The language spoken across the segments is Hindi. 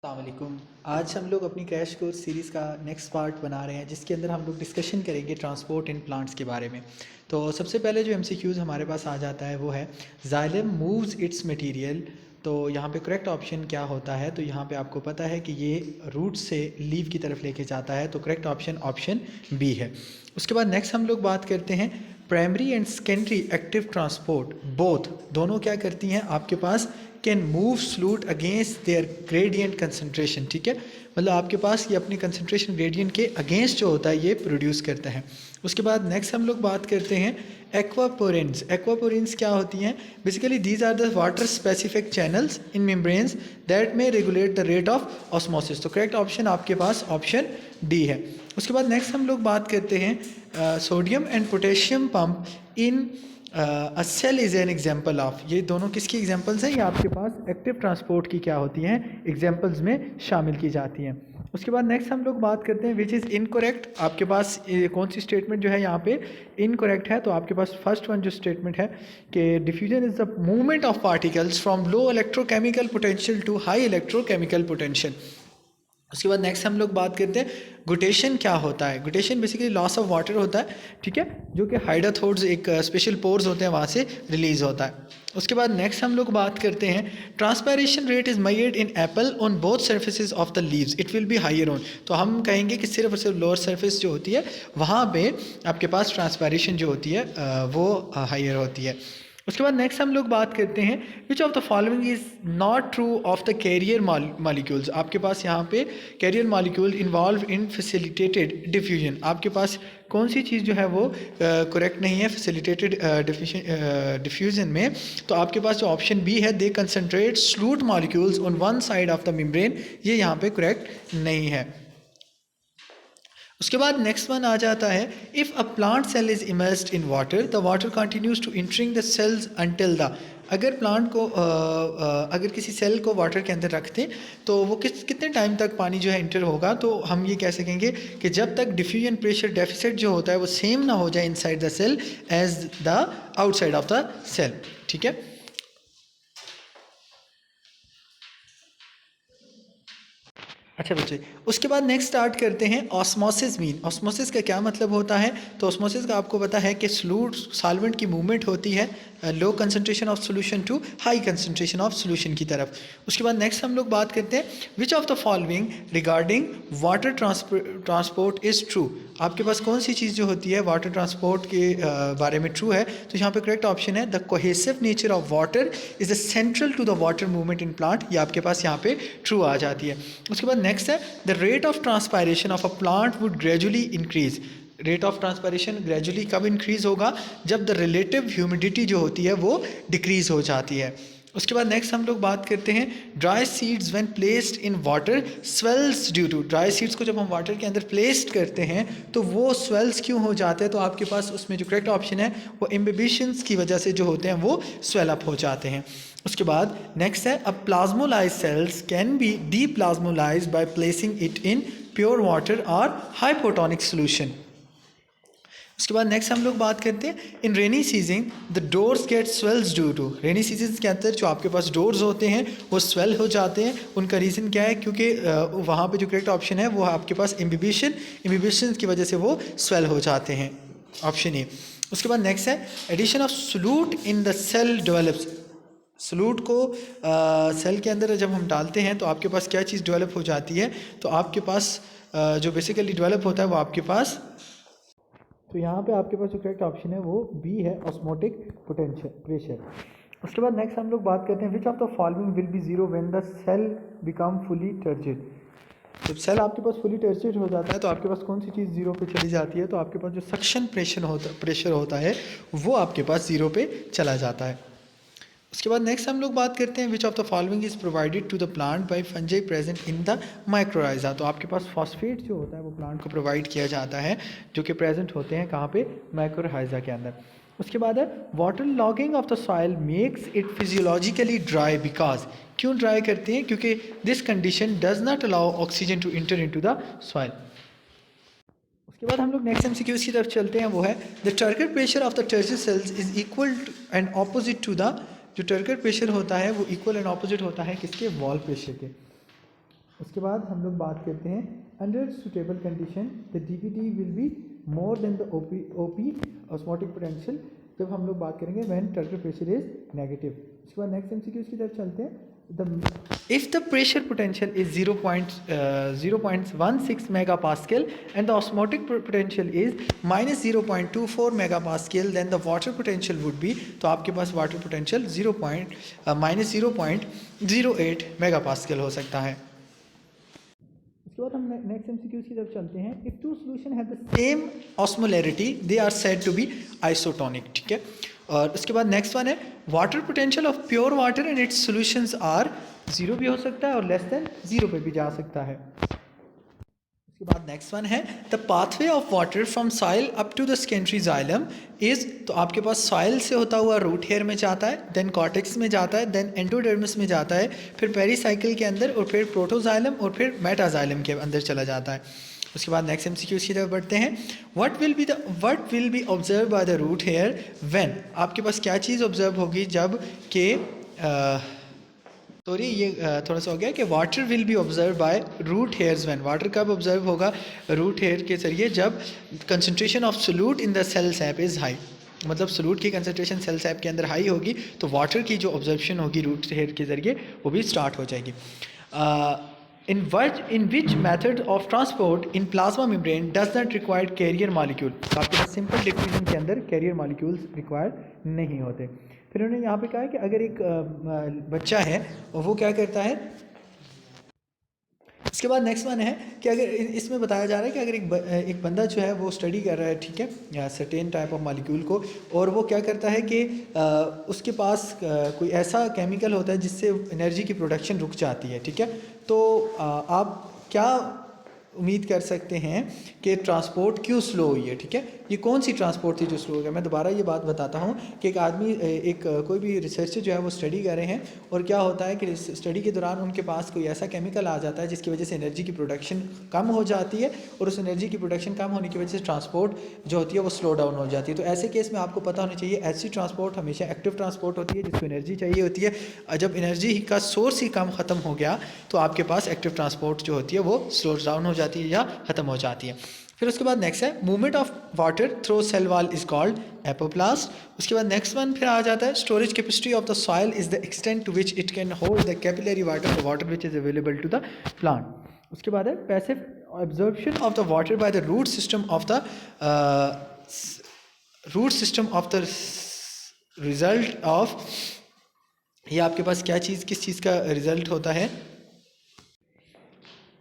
अस्सलामुअलैकुम। आज हम लोग अपनी क्रैश कोर्स सीरीज़ का नेक्स्ट पार्ट बना रहे हैं, जिसके अंदर हम लोग डिस्कशन करेंगे ट्रांसपोर्ट इन प्लांट्स के बारे में। तो सबसे पहले जो एमसीक्यूज़ हमारे पास आ जाता है वो है जाइलम मूव्स इट्स मटेरियल। तो यहाँ पे करेक्ट ऑप्शन क्या होता है? तो यहाँ पे आपको पता है कि ये रूट से लीव की तरफ लेके जाता है, तो करेक्ट ऑप्शन ऑप्शन बी है। उसके बाद नेक्स्ट हम लोग बात करते हैं primary and secondary active transport both दोनों क्या करती हैं आपके पास, can move solute against their gradient concentration. ठीक है, मतलब आपके पास ये अपनी कंसंट्रेशन ग्रेडियंट के अगेंस्ट जो होता है ये प्रोड्यूस करता है। उसके बाद नेक्स्ट हम लोग बात करते हैं एक्वापोरेंस। एक्वापोरेंस क्या होती हैं? Basically these are the water specific channels in membranes that may regulate the rate of osmosis. तो करेक्ट ऑप्शन आपके पास ऑप्शन डी है। उसके बाद नेक्स्ट हम लोग बात करते हैं sodium and potassium pump in a cell is an example of. ये दोनों किसकी एग्जाम्पल्स हैं? ये आपके पास एक्टिव ट्रांसपोर्ट की क्या होती हैं, एग्जाम्पल्स में शामिल की जाती हैं। उसके बाद नेक्स्ट हम लोग बात करते हैं विच इज़ इनकोरेक्ट। आपके पास कौन सी स्टेटमेंट जो है यहाँ पे इनकोरेक्ट है? तो आपके पास फर्स्ट वन जो स्टेटमेंट है कि diffusion is the movement of particles from low electrochemical potential to high electrochemical potential. उसके बाद नेक्स्ट हम लोग बात करते हैं गुटेशन क्या होता है। गुटेशन बेसिकली लॉस ऑफ वाटर होता है, ठीक है, जो कि हाइड्रोथोड्स एक स्पेशल पोर्स होते हैं वहाँ से रिलीज होता है। उसके बाद नेक्स्ट हम लोग बात करते हैं transpiration rate is measured in apple on both surfaces of the leaves it will be higher on. तो हम कहेंगे कि सिर्फ और सिर्फ लोअर सर्फेस जो होती है वहाँ पे आपके पास ट्रांसपायरेशन जो होती है वो हायर होती है। उसके बाद नेक्स्ट हम लोग बात करते हैं which of the following is not true of the carrier molecules. आपके पास यहाँ पे carrier molecule involve in facilitated diffusion. आपके पास कौन सी चीज़ जो है वो करेक्ट नहीं है फैसिलिटेटेड डिफ्यूजन में? तो आपके पास जो ऑप्शन बी है they concentrate solute molecules on one side of the membrane, ये यहाँ पे करेक्ट नहीं है। उसके बाद नेक्स्ट वन आ जाता है if a plant cell is immersed in water the water continues to entering the cells until the. अगर प्लांट को अगर किसी सेल को वाटर के अंदर रखते हैं तो वो कितने टाइम तक पानी जो है इंटर होगा? तो हम ये कह सकेंगे कि जब तक डिफ्यूजन प्रेशर डेफिसिट जो होता है वो सेम ना हो जाए inside the cell as the outside of the cell. ठीक है, अच्छा बच्चे, उसके बाद नेक्स्ट स्टार्ट करते हैं ऑस्मोसिस मीन। ऑस्मोसिस का क्या मतलब होता है? तो ऑस्मोसिस का आपको पता है कि सॉल्यूट सॉल्वेंट की मूवमेंट होती है low concentration of solution to high concentration of solution की तरफ। उसके बाद नेक्स्ट हम लोग बात करते हैं which of the following regarding water transport is true. आपके पास कौन सी चीज़ जो होती है वाटर ट्रांसपोर्ट के बारे में ट्रू है? तो यहाँ पे करेक्ट ऑप्शन है the cohesive nature of water is the central to the water movement in plant. ये आपके पास यहाँ पे ट्रू आ जाती है। उसके बाद नेक्स्ट है the rate of transpiration of a plant would gradually increase. Rate of transpiration gradually कब इंक्रीज होगा? जब द रिलेटिव ह्यूमिडिटी जो होती है वो डिक्रीज हो जाती है। उसके बाद नेक्स्ट हम लोग बात करते हैं dry seeds when placed in water swells due to. Dry seeds को जब हम वाटर के अंदर प्लेस्ड करते हैं तो वो स्वेल्स क्यों हो जाते हैं? तो आपके पास उसमें जो करेक्ट ऑप्शन है वो इम्बिबिशंस की वजह से जो होते हैं वो स्वेल अप हो जाते हैं। उसके बाद नेक्स्ट है a plasmolyse cells can be deplasmolysed by placing it in pure water और हाइपोटोनिक सोल्यूशन। उसके बाद नेक्स्ट हम लोग बात करते हैं in rainy season the doors get swells due to. Rainy season के अंदर जो आपके पास डोर्स होते हैं वो स्वेल हो जाते हैं, उनका रीज़न क्या है? क्योंकि वहाँ पे जो करेक्ट ऑप्शन है वो आपके पास इम्बिबिशन की वजह से वो स्वेल हो जाते हैं, ऑप्शन ए। उसके बाद नेक्स्ट है addition of solute in the cell develops. Solute को सेल के अंदर जब हम डालते हैं तो आपके पास क्या चीज़ डेवलप हो जाती है? तो आपके पास जो बेसिकली डेवलप होता है वो आपके पास, तो यहाँ पे आपके पास जो करेक्ट ऑप्शन है वो बी है ऑस्मोटिक पोटेंशियल प्रेशर। उसके बाद नेक्स्ट हम लोग बात करते हैं which of the following will be zero when the cell become fully turgid. जब सेल आपके पास फुली टर्जिड हो जाता है तो आपके पास कौन सी चीज़ जीरो पे चली जाती है? तो आपके पास जो सक्शन प्रेशर होता है वो आपके पास जीरो पे चला जाता है। उसके बाद नेक्स्ट हम लोग बात करते हैं which of the following is provided to the plant by fungi present in the mycorrhiza. तो आपके पास फॉस्फेट जो होता है वो प्लांट को प्रोवाइड किया जाता है जो कि प्रेजेंट होते हैं कहाँ पे? माइक्रोराइजा के अंदर। उसके बाद है water logging of the soil makes it physiologically dry because. क्यों ड्राई करते हैं? क्योंकि this condition does not allow oxygen to enter into the soil. उसके बाद हम लोग नेक्स्ट एमसीक्यूज की तरफ चलते हैं, वो है the turgor pressure of the turgid cells is equal and opposite to the. जो टर्गर प्रेशर होता है वो इक्वल एंड ऑपोजिट होता है किसके? वॉल प्रेशर के। उसके बाद हम लोग बात करते हैं under suitable condition the DPT will be more than the OP osmotic potential. जब हम लोग बात करेंगे व्हेन टर्गुलेंट प्रेशर इज नेगेटिव। उसके बाद नेक्स्ट एमसीक्यूज की तरफ चलते हैं। If the pressure potential is 0.16 megapascal and the osmotic potential is minus 0.24 megapascal, then the water potential would be, तो आपके पास water potential minus 0.08 megapascal हो सकता है। उसके बाद हम नेक्स्ट एमसीक्यूज की तरफ चलते हैं। If two solution have the same osmolarity they are said to be isotonic, ठीक है। और उसके बाद नेक्स्ट वन है water potential of pure water and its solutions are, zero भी हो सकता है और लेस देन जीरो पे भी जा सकता है। उसके बाद नेक्स्ट वन है the pathway of water from soil up to the secondary xylem is, तो आपके पास सॉइल से होता हुआ रूट हेयर में जाता है, देन कॉर्टेक्स में जाता है, देन एंडोडर्मिस में जाता है, फिर पेरीसाइकिल के अंदर और फिर प्रोटोजाइलम और फिर मेटाजाइलम के अंदर चला जाता है। उसके बाद नेक्स्ट एमसीक्यूज की तरफ बढ़ते हैं। What will be observe by the root hair when, आपके पास क्या चीज़ ऑब्जर्व होगी जब के सॉरी ये थोड़ा सा हो गया कि water will be observe by root hairs when, water कब ऑब्जर्व होगा रूट हेयर के जरिए, जब concentration of solute in the cell sap is high, मतलब सोल्यूट की कंसंट्रेशन सेल सैप के अंदर हाई होगी तो वाटर की जो ऑब्जर्वेशन होगी रूट हेयर के जरिए वो भी स्टार्ट हो जाएगी। in which method of transport in plasma membrane does not require carrier molecule, तो आपके पास सिंपल डिफ्यूजन के अंदर कैरियर मॉलिक्यूल्स रिक्वायर्ड नहीं होते। फिर उन्होंने यहाँ पे कहा है कि अगर एक बच्चा है और वो क्या करता है, इसके बाद नेक्स्ट वन है कि अगर इसमें बताया जा रहा है कि अगर एक बंदा जो है वो स्टडी कर रहा है, ठीक है, या सर्टेन टाइप ऑफ मॉलिक्यूल को, और वो क्या करता है कि उसके पास कोई ऐसा केमिकल होता है जिससे एनर्जी की प्रोडक्शन रुक जाती है, ठीक है, तो आप क्या उम्मीद कर सकते हैं कि ट्रांसपोर्ट क्यों स्लो हुई है, ठीक है, ये कौन सी ट्रांसपोर्ट थी जो स्लो हो गया। मैं दोबारा ये बात बताता हूँ कि एक आदमी कोई भी रिसर्चर जो है वो स्टडी कर रहे हैं और क्या होता है कि स्टडी के दौरान उनके पास कोई ऐसा केमिकल आ जाता है जिसकी वजह से एनर्जी की प्रोडक्शन कम हो जाती है और उस एनर्जी की प्रोडक्शन कम होने की वजह से ट्रांसपोर्ट जो होती है वो स्लो डाउन हो जाती है। तो ऐसे केस में आपको पता होना चाहिए ऐसी ट्रांसपोर्ट हमेशा एक्टिव ट्रांसपोर्ट होती है जिसको एनर्जी चाहिए होती है। जब एनर्जी का सोर्स ही कम ख़त्म हो गया तो आपके पास एक्टिव ट्रांसपोर्ट जो होती है वो स्लो डाउन हो जाती है या ख़त्म हो जाती है। फिर उसके बाद नेक्स्ट है movement of water through cell wall is called apoplast. उसके बाद नेक्स्ट वन फिर आ जाता है storage capacity of the soil is the extent to which it can hold the capillary water, the water which is available to the plant. उसके बाद है passive absorption of the water by the root system of the result of, ये आपके पास क्या चीज़ किस चीज़ का रिजल्ट होता है,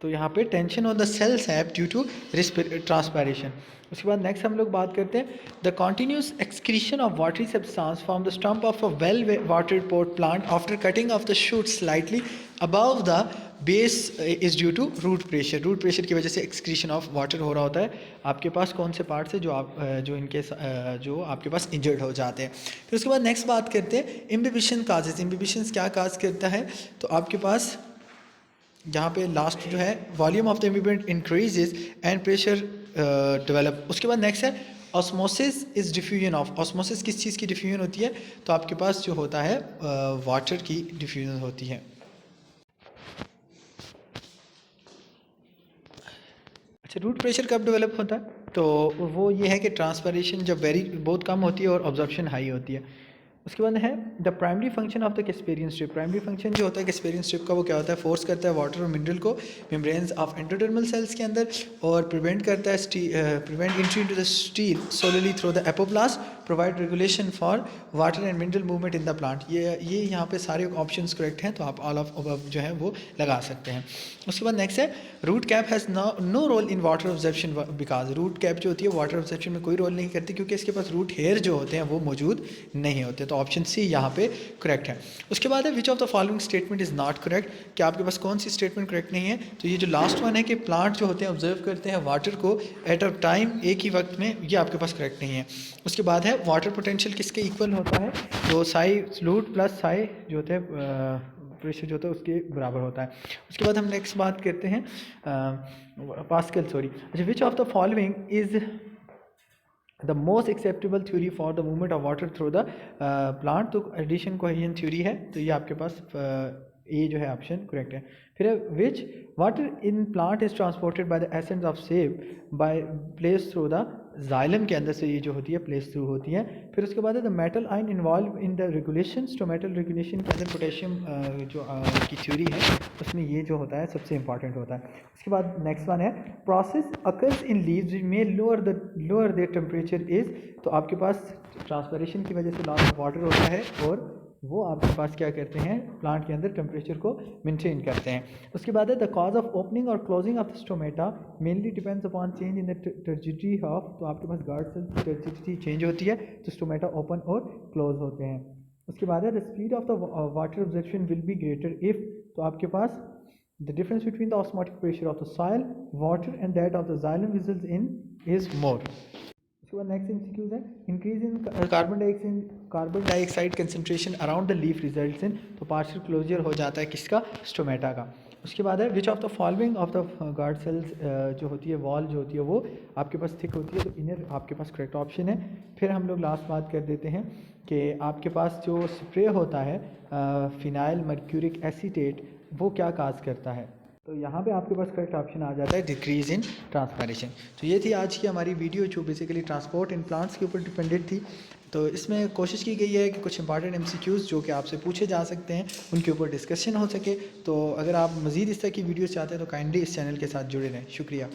तो यहाँ पे tension on the cell sap due to transpiration. उसके बाद नेक्स्ट हम लोग बात करते हैं the continuous excretion of watery substance from the stump of a well watered pot plant after cutting of the shoot slightly above the base is due to root pressure. Root pressure की वजह से एक्सक्रीशन ऑफ वाटर हो रहा होता है आपके पास कौन से पार्ट से जो आपके पास इंजर्ड हो जाते हैं। फिर उसके बाद नेक्स्ट बात करते हैं इम्बिबिशन काजेज। इम्बिबिशन क्या काज करता है, तो आपके पास यहाँ पे लास्ट जो है volume of the imbibant increases and pressure develop. उसके बाद नेक्स्ट है osmosis is diffusion of, osmosis किस चीज़ की डिफ्यूजन होती है, तो आपके पास जो होता है वाटर की डिफ्यूजन होती है। अच्छा, रूट प्रेशर कब डेवलप होता है, तो वो ये है कि ट्रांसपायरेशन जब बहुत कम होती है और ऑब्जॉर्प्शन हाई होती है। उसके बाद है the primary function of the Casparian strip. Primary function जो होता है कैस्पेरियन स्ट्रिप का वो क्या होता है, फोर्स करता है वाटर और मिनरल को मेम्ब्रेन्स ऑफ एंडोडर्मल सेल्स के अंदर और प्रिवेंट करता है prevent entry into the steel solely through the apoplast, provide regulation for water and mineral movement in the plant. ये यहाँ पे सारे ऑप्शंस करेक्ट हैं, तो आप ऑल ऑफ अबव जो है वो लगा सकते हैं। उसके बाद नेक्स्ट है root cap has no role in water absorption because root cap जो होती है वाटर ऑब्जर्प्शन में कोई रोल नहीं करती क्योंकि इसके पास रूट हेयर जो होते हैं वो मौजूद नहीं होते। तो ऑप्शन सी यहाँ पे करेक्ट है। उसके बाद है विच of the following statement is not correct, कि आपके पास कौन सी स्टेटमेंट करेक्ट नहीं है, तो ये जो लास्ट वन है कि प्लांट जो होते हैं ऑब्जर्व करते हैं वाटर को एट अ टाइम एक ही वक्त में, ये आपके पास करेक्ट नहीं है। उसके बाद है वाटर पोटेंशियल किसके इक्वल होता है, तो साई फ्लूइड प्लस साई जो होते हैं प्रेशर जो होता है उसके बराबर होता है। उसके बाद हम नेक्स्ट बात करते हैं पास्कल अच्छा विच of the following is the most acceptable theory for the movement of water through the plant, तो एडिशन कोहेजन थ्योरी है, तो ये आपके पास ये जो है ऑप्शन करेक्ट है। फिर है which water in plant is transported by the ascent of sap by place through the xylem के अंदर से ये जो होती है प्लेस थ्रू होती है। फिर उसके बाद है the metal ion involve in the regulations. तो मेटल रेगुलेशन के अंदर पोटेशियम जो की थ्योरी है उसमें ये जो होता है सबसे इंपॉर्टेंट होता है। उसके बाद नेक्स्ट वन है प्रोसेस अकर्स इन लीव्स में लोअर देयर टेम्परेचर इज। तो आपके पास ट्रांसपरेशन की वजह से लॉस ऑफ वाटर होता है और वो आपके पास क्या करते हैं प्लांट के अंदर टेम्परेचर को मेंटेन करते हैं। उसके बाद है द कॉज ऑफ ओपनिंग और closing of the stomata mainly depends upon change in the turgidity of. तो आपके पास गार्ड सेल की टर्जिडिटी चेंज होती है तो स्टोमेटा ओपन और क्लोज होते हैं। उसके बाद है the speed of the water absorption will be greater if. तो आपके पास the difference between the osmotic pressure of the soil water and that of the xylem results in is more. उसके बाद नेक्स्ट एमसीक्यूज है increase in carbon dioxide concentration around the leaf results in. तो पार्शियल क्लोजर हो जाता है किसका स्टोमेटा का। उसके बाद है विच of the following of the guard cells जो होती है वॉल जो होती है वो आपके पास थिक होती है तो इनर आपके पास करेक्ट ऑप्शन है। फिर हम लोग लास्ट बात कर देते हैं कि आपके पास जो स्प्रे होता है फिनाइल मर्क्यूरिक एसीटेट वो क्या काज करता है। तो यहाँ पे आपके पास करेक्ट ऑप्शन आ जाता है डिक्रीज इन ट्रांसपायरेशन। तो ये थी आज की हमारी वीडियो जो बेसिकली ट्रांसपोर्ट इन प्लांट्स के ऊपर डिपेंडेंट थी। तो इसमें कोशिश की गई है कि कुछ इंपॉर्टेंट एमसीक्यूज़ जो कि आपसे पूछे जा सकते हैं उनके ऊपर डिस्कशन हो सके। तो अगर आप मज़ीद इस तरह की वीडियोस चाहते हैं तो काइंडली इस चैनल के साथ जुड़े रहें। शुक्रिया।